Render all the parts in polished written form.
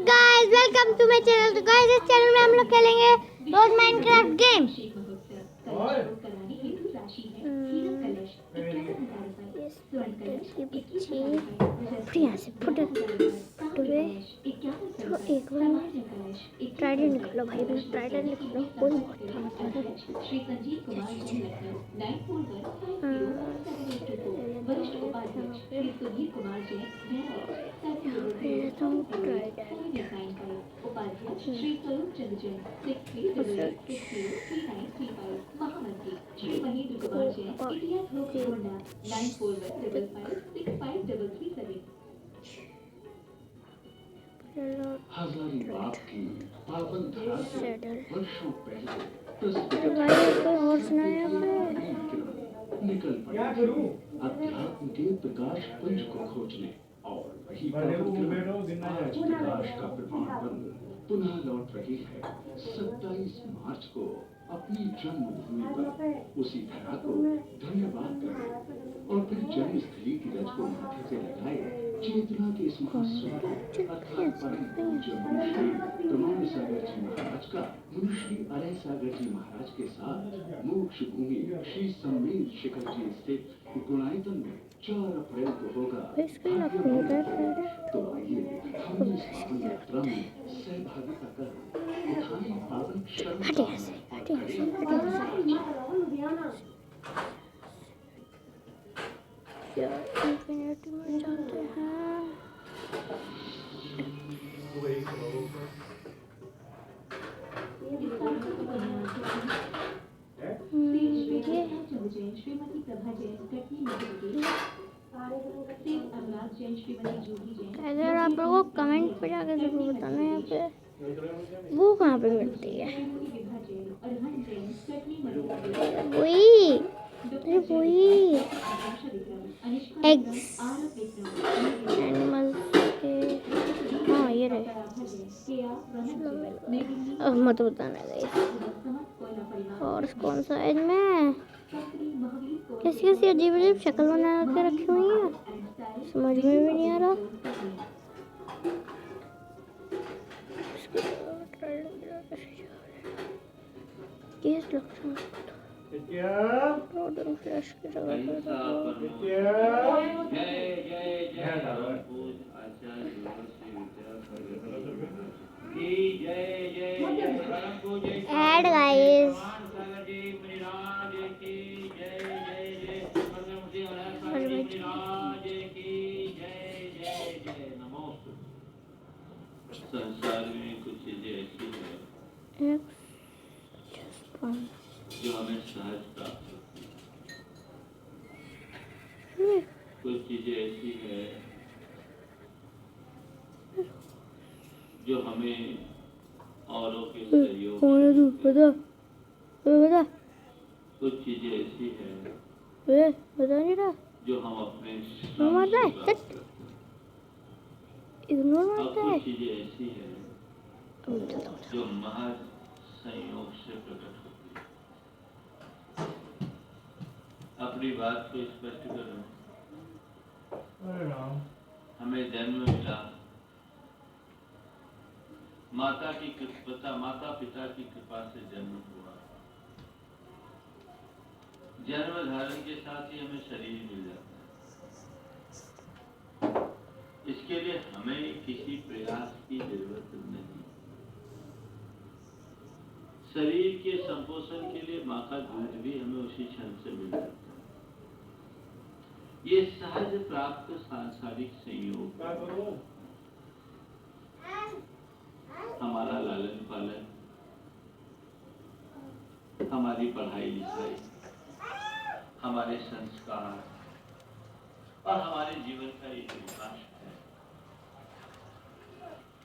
Guys welcome to my channel. तो guys इस channel में हम लोग खेलेंगे रोज माइनक्राफ्ट गेम। यहाँ से फुट हुए तो एक बार ट्राइडर निकलो भाई, मैं ट्राइडर निकलो कोई बहुत हजारीबाग की पावन धरा से वर्षों पहले निकल पड़े अध्यात्म के प्रकाश पुंज को खोजने और वही आज प्रकाश का प्रमाण बन पुनः लौट रही है। 27 मार्च को अपनी जन्मभूमि पर उसी धरा को धन्यवाद करें और फिर जन्मस्थली की रज को माथे से लगाए चेतना के इस महासूत्र अर्थात परम पूज्य मुनिश्री प्रमाण सागर जी महाराज का मुनिश्री अरय सागर जी महाराज के साथ मोक्ष भूमि श्री सम्मेल शिखर जी स्थित गुणायतन में 4 अप्रैल को होगा। तो आइए हम इस पावन यात्रा में सहभागिता कर उठाएं पावन क्षण और इंफिनिटी में जाते हैं। अगर आप लोगों को कमेंट पे जाकर जरूर बताना यहाँ पे वो कहाँ पे मिलती है। वही वही एग्स एनिमल्स के, हाँ ये रहे। अब मत बताना गाइस। और कौन सा एज में कैसी कैसी अजीब अजीब शक्ल बना के रखी हुई है, समझ में भी नहीं आ रहा। फ्लैश की एड गाइस संसार में कुछ चीजें ऐसी है जो हमें सहज प्राप्त होती है। कुछ चीजें ऐसी है जो हमें औरों के सहयोग कुछ चीजें ऐसी है जो हम अपने कुछ चीजें ऐसी है जो महज संयोग से प्रकट होती है। अपनी बात को स्पष्ट करूं, हमें जन्म मिला माता पिता की कृपा से जन्म हुआ। जन्म धारण के साथ ही हमें शरीर मिल जाता है। इसके लिए हमें किसी प्रयास की जरूरत नहीं। शरीर के संपोषण के लिए माँ का दूध भी हमें उसी क्षण से मिल जाता है। ये सहज प्राप्त सांसारिक संयोग, हमारा लालन पालन, हमारी पढ़ाई लिखाई, हमारे संस्कार और हमारे जीवन का एक विकास है।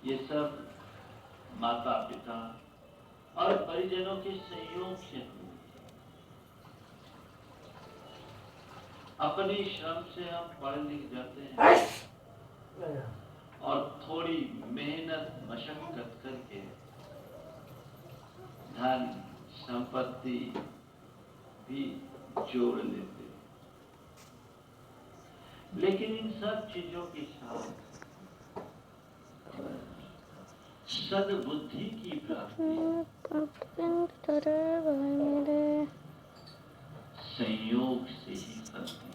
ये सब माता पिता और परिजनों के सहयोग से अपने श्रम से हम पढ़ लिख जाते हैं और थोड़ी मेहनत मशक्कत करके धन संपत्ति भी जोड़ लेते हैं। लेकिन इन सब चीजों के साथ सद्बुद्धि की प्राप्ति मेरे संयोग से ही फलती है।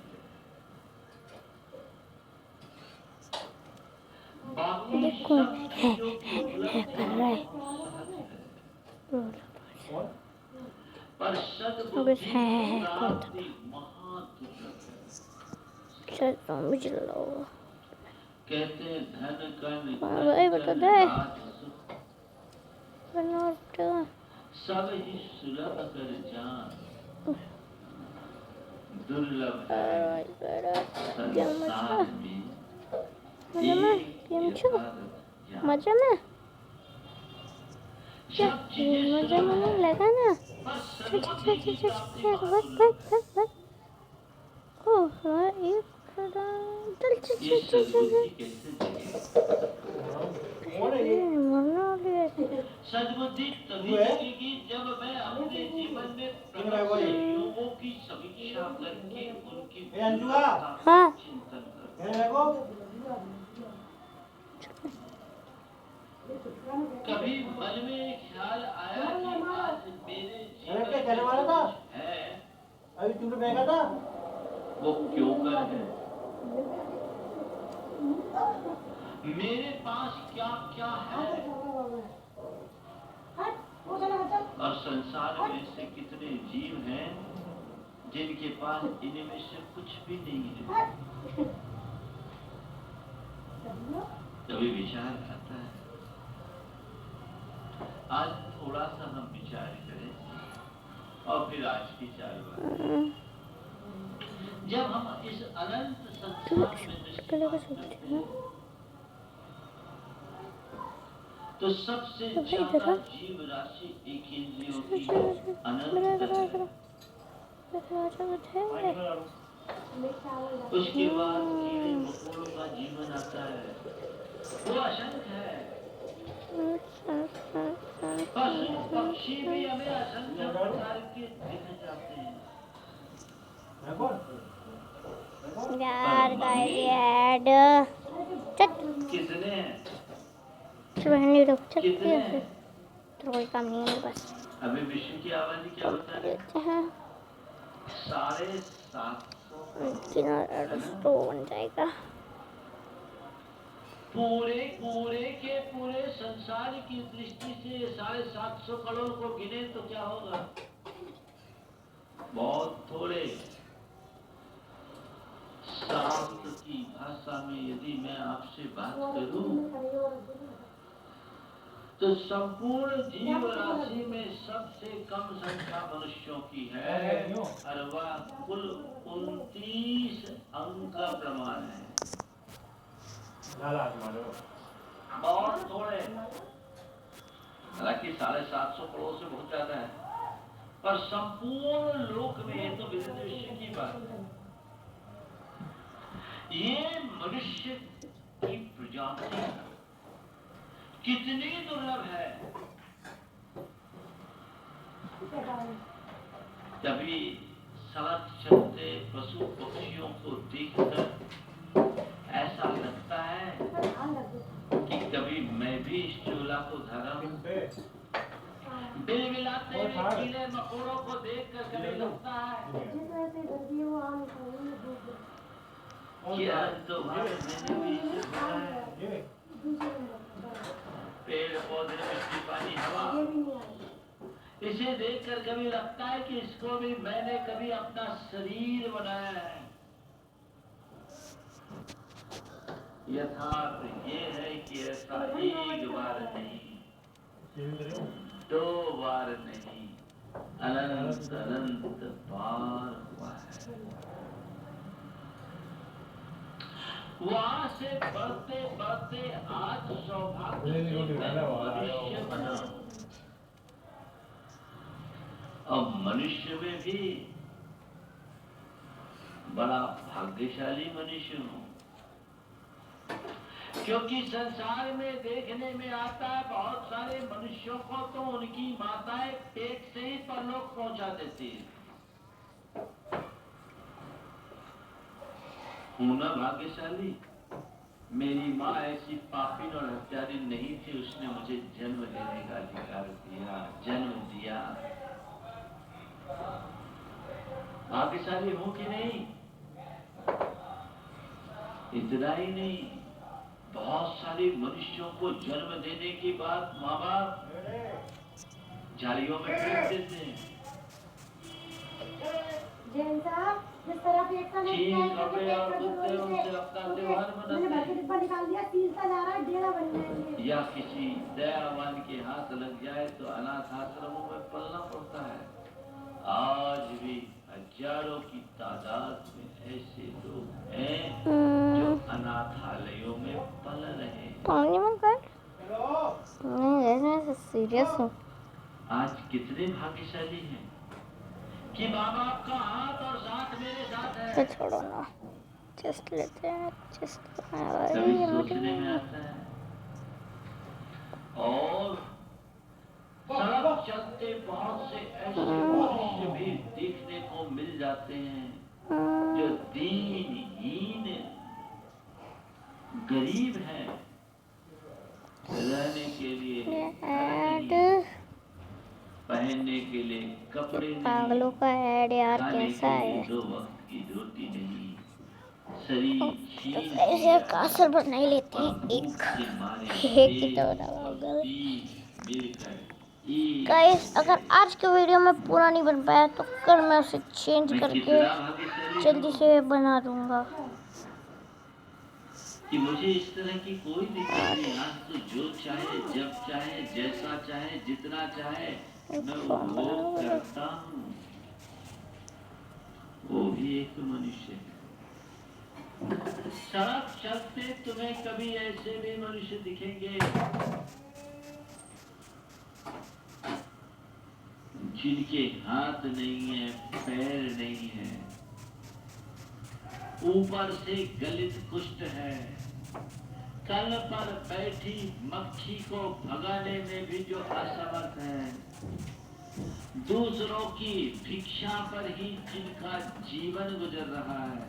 बाकी देखो सब चीजों की उपलब्धि कर रहा है सहज है, पर बस सद्बुद्धि है की कौन प्राप्ति महादुर्लभ है। चल मुझे लो कहते हैं धन कन भाई बता दे राज सुख सब ही सुलभ कर जान, दुर्लभ है संसार में एक यथार्थ ज्ञान। मजा में सब चीजें मजा सुलभ में है, लगा ना पर सद्बुद्धि की प्राप्ति बस महादुर्लभ। ओह हाँ एक चल ये सद्बुद्धि कैसे जगे? सद्बुद्धि तभी जगेगी जब मैं अपने जीवन में प्रकट संयोगों की समीक्षा करके उनकी दुर्लभता का चिंतन करूं। कभी मन में ख्याल आया कि आज मेरे जीवन में जो कुछ है वो क्यों कर है? मेरे पास क्या क्या है और संसार में से कितने जीव हैं जिनके पास इनमें से कुछ भी नहीं है। कभी विचार आता है। आज थोड़ा सा हम विचार करें और फिर आज की चार बातें। जब हम इस अनंत संसार में दृष्टिपात करते हैं तो सबसे ज्यादा जीव राशि एक इंद्रियों की अनंत है। उसके बाद कीड़े मकोड़ों का जीवन आता है, वो असंख्य है। पशु पक्षी भी हमें असंख्य प्रकार के दिख जाते हैं। यार गाइड कितने हैं? नहीं रुक सकते कितने हैं? तो कोई काम नहीं है बस अभी विश्व की आबादी क्या बता रहे हैं? 750 तो बन जाएगा। पूरे पूरे संसार की दृष्टि से 750 करोड़ को गिने तो क्या होगा? बहुत थोड़े। शास्त्र की भाषा में यदि मैं आपसे बात करूं तो संपूर्ण जीव राशि में सबसे कम संख्या मनुष्यों की है और वह कुल 29 अंक का प्रमाण है। बहुत थोड़े, हालांकि 750 करोड़ से बहुत ज्यादा है, पर संपूर्ण लोक में ये तो विश्व की बात है। ये मनुष्य की प्रजाति कितनी दुर्लभ है। कभी सड़क चलते पशु पक्षियों को देखकर ऐसा लगता है कि कभी मैं भी इस चूल्हा को धरा हूं। बिलबिलाते हुए कीड़े मकोड़ों को देखकर कभी लगता है कि तुम्हारे मैंने भी इसे भरा है। पेड़ पौधे मिट्टी पानी हवा, इसे देखकर कभी लगता है कि इसको भी मैंने कभी अपना शरीर बनाया है। यथार्थ ये है कि ऐसा एक बार नहीं, 2 बार नहीं, अनंत अनंत बार हुआ है। वहां से बढ़ते बढ़ते आज सौभाग्य से मनुष्य बना। अब मनुष्य में भी बड़ा भाग्यशाली मनुष्य हूं, क्योंकि संसार में देखने में आता है बहुत सारे मनुष्यों को तो उनकी माताएं पेट से ही परलोक पहुंचा देती है। हूं ना भाग्यशाली? मेरी माँ ऐसी पापिन और हत्यारी नहीं थी, उसने मुझे जन्म देने का अधिकार दिया, जन्म दिया। भाग्यशाली हूं कि नहीं? इतना ही नहीं, बहुत सारे मनुष्यों को जन्म देने के बाद माँ बाप जालियों में फेंक देते हैं। जैन साहब, जिस तरह पेट का चीन कपड़े और कुत्ते उनसे अपना त्योहार मनाते हैं। डिब्बा निकाल दिया, सीलता जा रहा है, डेरा बन जाएंगे। या किसी दयावान के हाथ लग जाए तो अनाथ आश्रमों में पलना पड़ता है। आज भी हजारों की तादाद में ऐसे लोग हैं जो अनाथालयों में पल रहे हैं। पानी में कर नहीं, ऐसे सीरियस हूँ। आज कितने भाग्यशाली हैं कि माँ बाप का हाथ और साथ मेरे साथ है। तो छोड़ो ना, चेस्ट लेते हैं, चेस्ट कभी सोचने में आता है। और सड़क चलते बहुत से ऐसे मनुष्य भी देखने को मिल जाते हैं जो दीनहीन गरीब है, रहने के लिए घर नहीं, पहनने के लिए कपड़े नहीं, पागलों का ऐड यार खाने कैसा के लिए है। 2 वक्त की रोटी नहीं, शरीर छीन तो ऐसे कासर बना ही लेती और है भूख के मारे एक ही तो पेट बना और होगा। पीठ मिलकर एक गाइस, अगर आज के वीडियो में पूरा नहीं बन पाया तो कल मैं उसे चेंज मैं करके कितना भाग्यशाली जल्दी हूँ से बना दूंगा। कि मुझे इस तरह की कोई दिक्कत नहीं। आज तो जो चाहे, जब चाहे, जैसा चाहे, जितना चाहे मैं उपभोग करता हूँ। वो भी एक मनुष्य है। सड़क चलते तुम्हें कभी ऐसे भी मनुष्य दिखेंगे जिनके हाथ नहीं है, पैर नहीं है, ऊपर से गलित कुष्ठ है, तल पर बैठी मक्खी को भगाने में भी जो असमर्थ है, दूसरों की भिक्षा पर ही जिनका जीवन गुजर रहा है,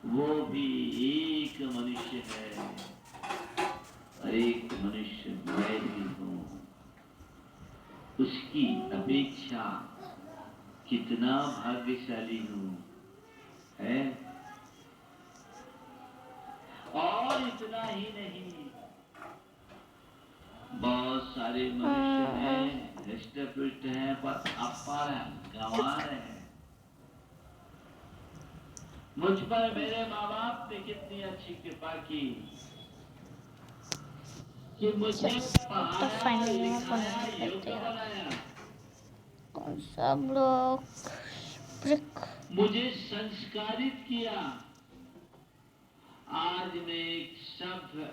वो भी एक मनुष्य है। और एक मनुष्य मैं भी हूँ। उसकी अपेक्षा कितना भाग्यशाली हूँ, है? और इतना ही नहीं, बहुत सारे मनुष्य हैं, हृष्ट-पुष्ट हैं, पर अपार गंवार हैं। मुझ पर मेरे माँ बाप ने कितनी अच्छी कृपा की कि मुझे पढ़ाया, लिखाया, योग्य बनाया, कौन सा ब्लॉक ब्रिक मुझे संस्कारित किया। आज मैं एक सभ्य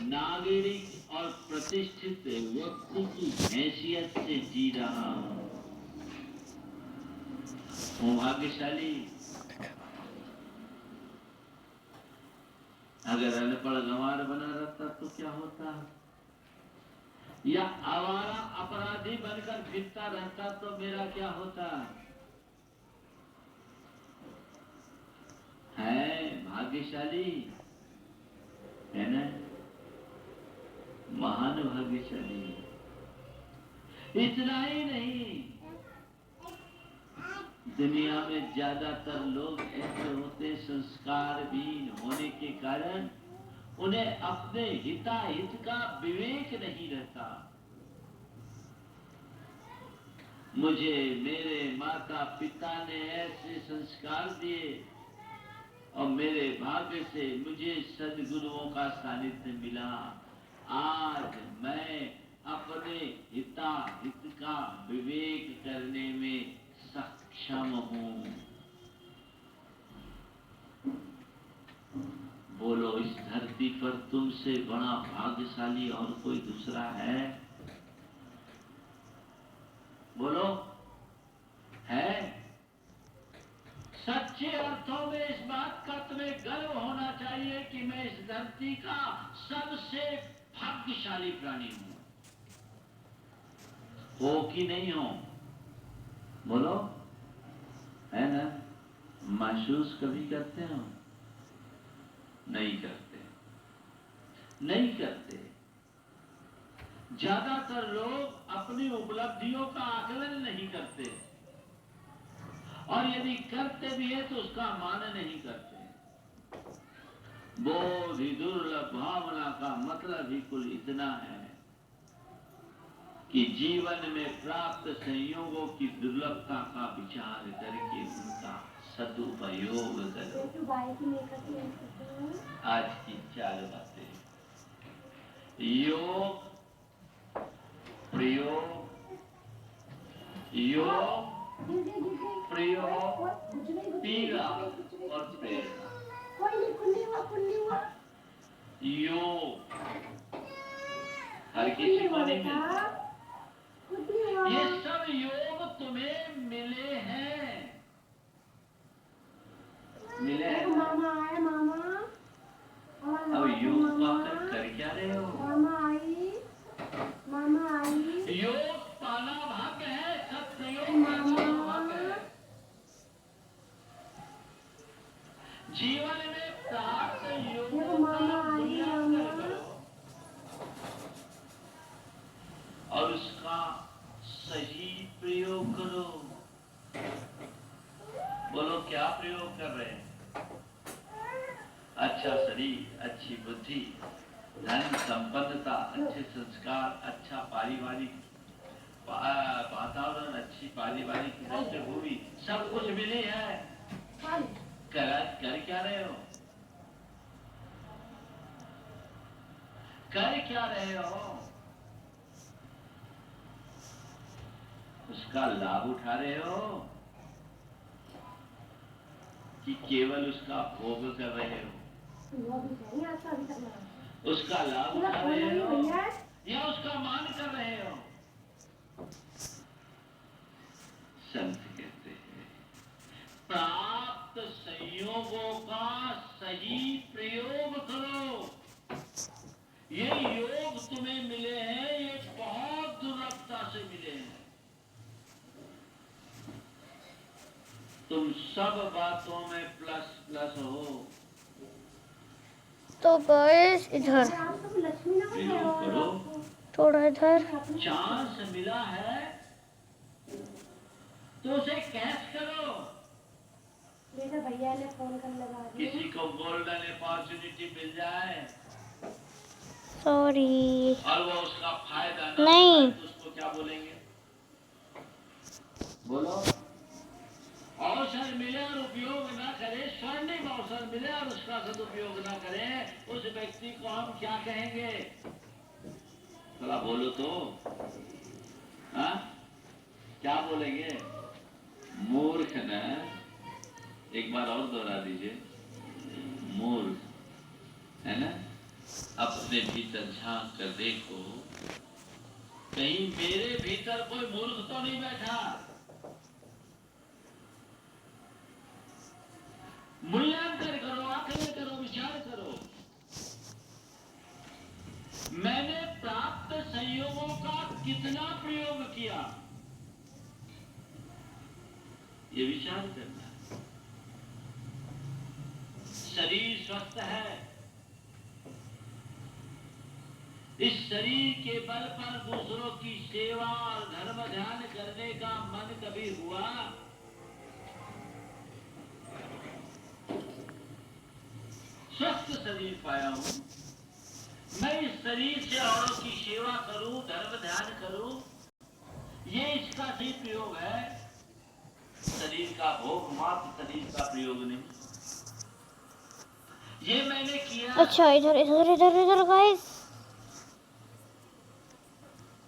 नागरिक और प्रतिष्ठित व्यक्ति की हैसियत से जी रहा हूँ भाग्यशाली। अगर अनपढ़ गंवार बना रहता तो क्या होता, या आवारा अपराधी बनकर फिरता रहता तो मेरा क्या होता। है भाग्यशाली, है ना? महान भाग्यशाली। इतना ही नहीं, दुनिया में ज्यादातर लोग ऐसे होते संस्कारहीन होने के कारण उन्हें अपने हिताहित का विवेक नहीं रहता। मुझे मेरे माता पिता ने ऐसे संस्कार दिए और मेरे भाग्य से मुझे सद्गुरुओं का सानिध्य मिला। आज मैं अपने हिताहित का विवेक करने में सक्षम हूँ। बोलो, इस धरती पर तुमसे बड़ा भाग्यशाली और कोई दूसरा है? बोलो, है? सच्चे अर्थों में इस बात का तुम्हें गर्व होना चाहिए कि मैं इस धरती का सबसे भाग्यशाली प्राणी हूं। हो कि नहीं हो? बोलो, है ना? महसूस कभी करते हो? नहीं करते, नहीं करते। ज्यादातर लोग अपनी उपलब्धियों का आकलन नहीं करते, और यदि करते भी है तो उसका मान नहीं करते। बोधि दुर्लभ भावना का मतलब ही कुल इतना है कि जीवन में प्राप्त संयोगों की दुर्लभता का विचार करके उनका सदुपयोग करो। आज की 4 बातें: योग, प्रयोग, योग, प्रयोग, पीड़ा और प्रेरणा। योग हर किसी को नहीं मिलता। ये सब योग तुम्हें मिले हैं, मिले हैं। मामा आया, मामा। अब योग पाकर कर क्या रहे हो? मामा आई, मामा आई। योग पाना भाग्य है, सत्प्रयोग करना भाग्य है। जीवन में प्राप्त योगों का मूल्यांकन करो और उसका सही प्रयोग करो। बोलो, क्या प्रयोग कर रहे हैं? अच्छा शरीर, अच्छी बुद्धि, धन संपन्नता, अच्छे संस्कार, अच्छा पारिवारिक वातावरण, अच्छी पारिवारिक पृष्ठभूमि, सब कुछ मिली है। कर क्या रहे हो? कर क्या रहे हो? उसका लाभ उठा रहे हो कि केवल उसका भोग कर रहे हो? उसका लाभ उठा रहे हो या उसका मान कर रहे हो? संत कहते हैं, प्राप्त संयोगों का सही प्रयोग करो। ये योग तुम्हें मिले हैं, ये बहुत दुर्लभता से मिले हैं। तुम सब बातों में प्लस प्लस हो। तो गाइस इधर प्रयोग करो। थोड़ा इधर। चांस मिला है तो उसे कैच करो। भैया ने फोन कर लगा दिया। किसी को गोल्डन अपॉर्चुनिटी मिल जाए सॉरी। और वो उसका फायदा ना नहीं। उठाए तो उसको क्या बोलेंगे? बोलो। अवसर मिले और उपयोग ना करे, स्वर्णिम अवसर मिले और उसका सदुपयोग ना करे, उस व्यक्ति को हम क्या कहेंगे? थोड़ा बोलो तो। हाँ, क्या बोलेंगे? मूर्ख न। एक बार और दोहरा दीजिए, मूर्ख, है ना? अपने भीतर झांक कर देखो, कहीं मेरे भीतर कोई मूर्ख तो नहीं बैठा? मूल्यांकन करो, आकलन करो, विचार करो। मैंने प्राप्त संयोगों का कितना प्रयोग किया, ये विचार करना है। शरीर स्वस्थ है, इस शरीर के बल पर दूसरों की सेवा और धर्म ध्यान करने का मन कभी हुआ? स्वस्थ शरीर पाया हूं, मैं इस शरीर से औरों की सेवा करूं, धर्म ध्यान करूं, ये इसका सही प्रयोग है। शरीर का भोग मात्र, शरीर का प्रयोग नहीं। ये मैंने किया। अच्छा इधर इधर इधर इधर गाइस।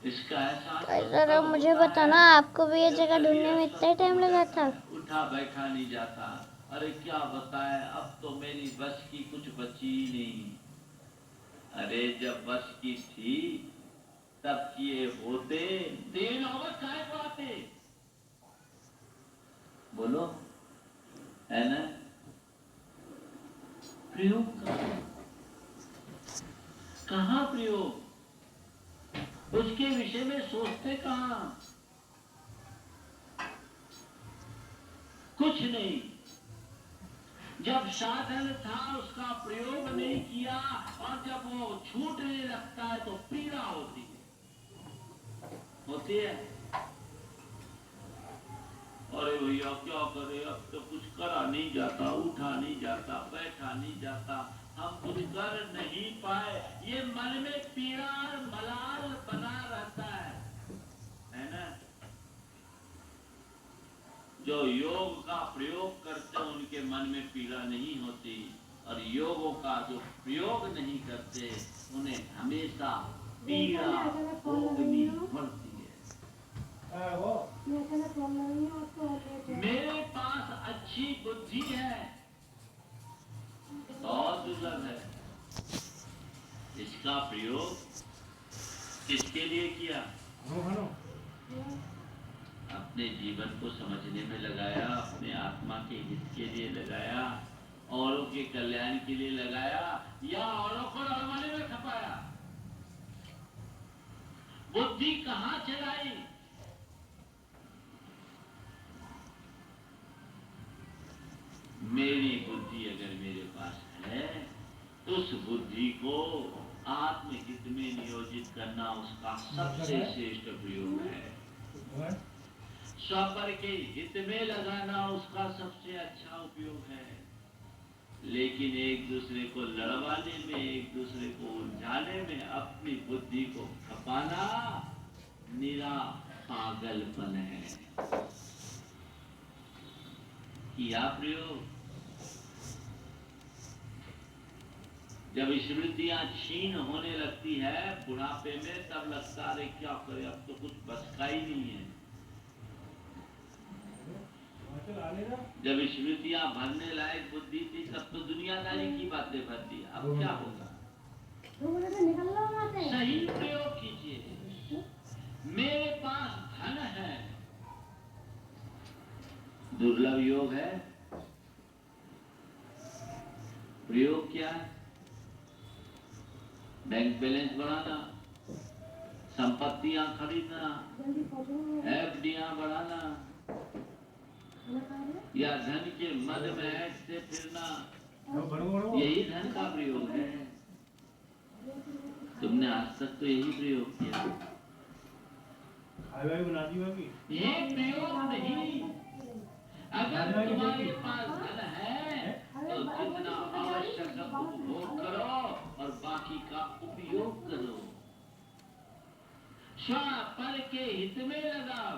इसका जरा मुझे बताना, आपको भी ये जगह ढूंढने में इतना टाइम लगा था? उठा बैठा नहीं जाता। अरे क्या बताए, अब तो मेरी बस की कुछ बची नहीं। अरे जब बस की थी तब किए होते, देर नौबत काहे को आते? बोलो, है ना? प्रयोग कहाँ प्रयोग? उसके विषय में सोचते कहाँ? कुछ नहीं। जब साधन था उसका प्रयोग नहीं किया और जब वो छूटने लगता है तो पीड़ा होती है। अरे भैया क्या करे, अब तो कुछ करा नहीं जाता, उठा नहीं जाता, बैठा नहीं जाता, हम कुछ कर नहीं पाए, ये मन में पीड़ा और मलाल बना रहता है ना। जो योग का प्रयोग करते हैं उनके मन में पीड़ा नहीं होती, और योगों का जो प्रयोग नहीं करते उन्हें हमेशा पीड़ा भोगनी पड़ती है। मेरे पास अच्छी बुद्धि है, बहुत दुर्लभ है, इसका प्रयोग किसके लिए किया? अपने जीवन को समझने में लगाया, अपने आत्मा के हित के लिए लगाया, औरों के कल्याण के लिए लगाया, या औरों को रड़वाने में खपाया? बुद्धि कहाँ चलाई? मेरी बुद्धि अगर मेरे पास है तो उस बुद्धि को आत्महित में नियोजित करना उसका सबसे श्रेष्ठ प्रयोग है। स्वपर के हित में लगाना उसका सबसे अच्छा उपयोग है। लेकिन एक दूसरे को लड़वाने में, एक दूसरे को उलझाने में अपनी बुद्धि को खपाना निरा पागलपन है। किया प्रयोग, जब स्मृतियां क्षीण होने लगती है बुढ़ापे में, तब लगता है क्या करे, अब तो कुछ बस का ही नहीं है। जब स्मृतियां भरने लायक बुद्धि थी तब तो दुनियादारी की बातें भरती, अब क्या होगा? सही प्रयोग कीजिए। मेरे पास धन है, दुर्लभ योग है, प्रयोग क्या है? बैंक बैलेंस बढ़ाना, संपत्तियां खरीदना, एफडीआं बढ़ाना, या धन के मद में ऐसे फिरना, यही धन का प्रयोग है। तुमने आज तक तो यही प्रयोग किया, ये प्रयोग नहीं। अगर तुम्हारे पास धन है तो जितना आवश्यक उपभोग करो और बाकी का उपयोग करो। स्वपर के हित में लगाओ,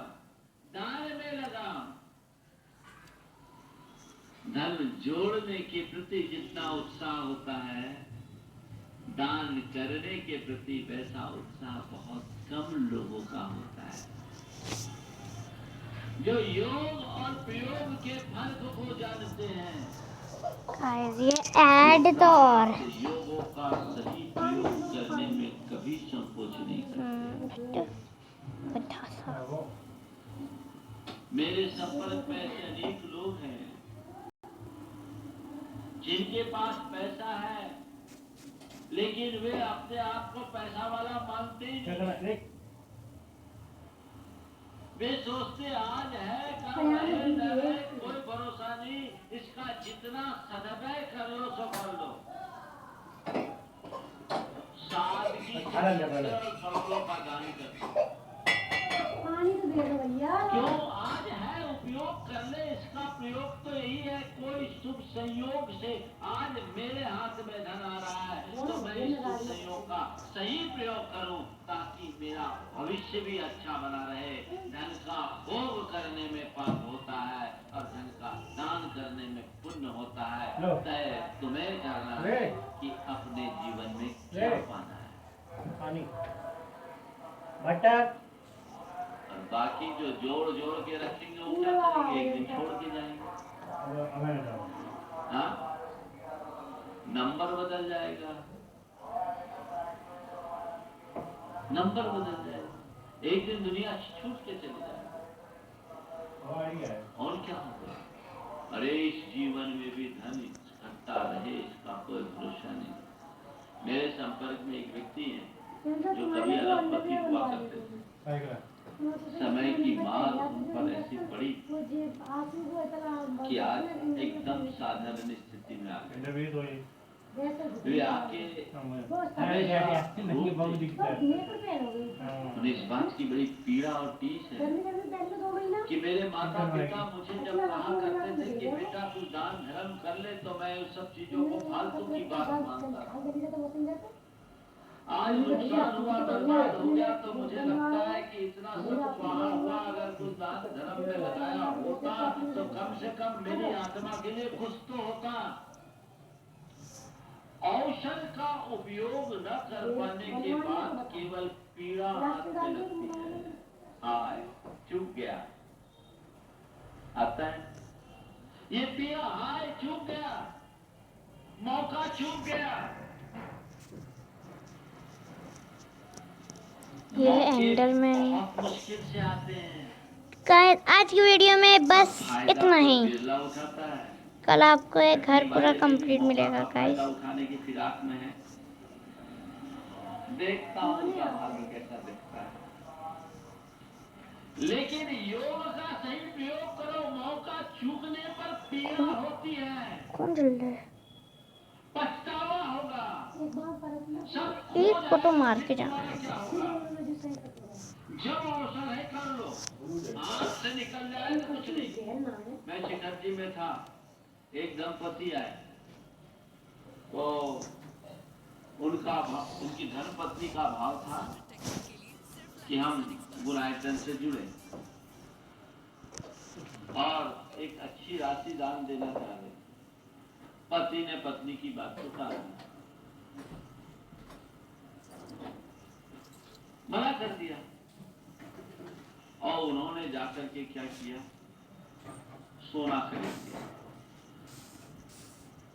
दान में लगाओ। धन जोड़ने के प्रति जितना उत्साह होता है, दान करने के प्रति वैसा उत्साह बहुत कम लोगों का होता है। जो योग और प्रयोग के फर्क को जानते हैं, ये ऐड तो और योगों का सही प्रयोग करने में कभी संकोच नहीं करते। मेरे संपर्क में ऐसे अनेक लोग हैं जिनके पास पैसा है, लेकिन वे अपने आप को पैसा वाला मानते ही नहीं। वे सोचते आज है, कल रहे न रहे, कोई भरोसा नहीं, इसका जितना सदव्यय कर लो सो कर लो। सादगी करोड़ों का दान करते। क्यों? आज है, उपयोग कर ले। इसका प्रयोग तो यही है, कोई शुभ संयोग से आज मेरे हाथ में धन आ रहा है तो मैं इस शुभ संयोग का सही प्रयोग करूं ताकि मेरा भविष्य भी अच्छा बना रहे। धन का भोग करने में पाप होता है और धन का दान करने में पुण्य होता है। तय तुम्हें करना है कि अपने जीवन में क्या पाना है। बटर और बाकी जो जोड़ जोड़ के रखेंगे वो क्या करेंगे? एक दिन छोड़ के जाएंगे। हाँ, नंबर बदल जाएगा, नंबर बदल जाएगा, एक दिन दुनिया छूट के चली जाएगी। और क्या होगा? अरे इस जीवन में भी धन इकट्ठा रहे इसका कोई भरोसा नहीं। मेरे संपर्क में एक व्यक्ति है जो कभी अरबपति हुआ करते थे। समय की मार उन पर ऐसी पड़ी कि आज एकदम साधारण स्थिति संपत्ति में आ गए। वैसे वे आके उन्हें इस बात की बड़ी पीड़ा और टीस है गर्मी गर्मी पहन लो 2 महीना कि मेरे माता पिता मुझे जब कहा करते थे कि बेटा तू दान धर्म कर ले, तो मैं उस सब चीजों को फालतू की बात मानता था। गर्मी का तो मौसम जाता आज नुकसान हुआ, बर्बाद हो गया, तो मुझे लगता है कि इतना सब वहाँ हुआ, अगर कुछ दान धर्म में लगाया होता तो कम से कम मेरी आत्मा के लिए कुछ तो होता। औषध का उपयोग न कर पाने के बाद केवल पीड़ा हाथ में लगती है। हाय चूक गया आता है ये पीड़ा, हाय चूक गया, मौका चूक गया। ये है एंडलमैन। बहुत मुश्किल से आते हैं। गाइस आज की वीडियो में बस इतना ही। बिरला उठाता है, कल आपको एक घर पूरा कंप्लीट मिलेगा गाइस। फायदा उठाने की फिराक में है। देखता हूँ उनका भाग्य कैसा दिखता है। लेकिन योग का सही प्रयोग करो, मौका चूकने पर पीड़ा होती है, कौन चल रहा है? पछतावा होगा, एक बार परत सब एक खो फोटो जाएगा, मार के फिर जाना। तुम्हारा क्या होगा? में जो सही करते जब अवसर है कर लो, हाथ से निकल जाए तो कुछ नहीं। हैं ना है मैं शिखरजी में था, एक दंपति आए, तो उनकी धर्मपत्नी का भाव था कि हम गुणायतन से जुड़े और एक अच्छी राशि दान देना चाह रहे। पति ने पत्नी की बात को टाल दिया, मना कर दिया, और उन्होंने जाकर के क्या किया, सोना खरीद लिया।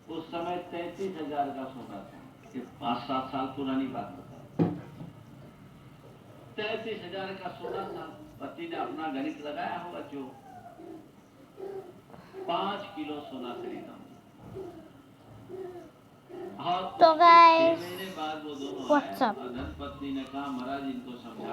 उस समय 33,000 का सोना था, 5-7 साल पुरानी बात बता। 33,000 का सोना था। पति ने अपना गणित लगाया होगा, जो 5 किलो सोना खरीदा। और तो गाइस 6 महीने बाद वो दोनों आए व्हाट्सअप और धर्मपत्नी ने कहा महाराज इनको समझा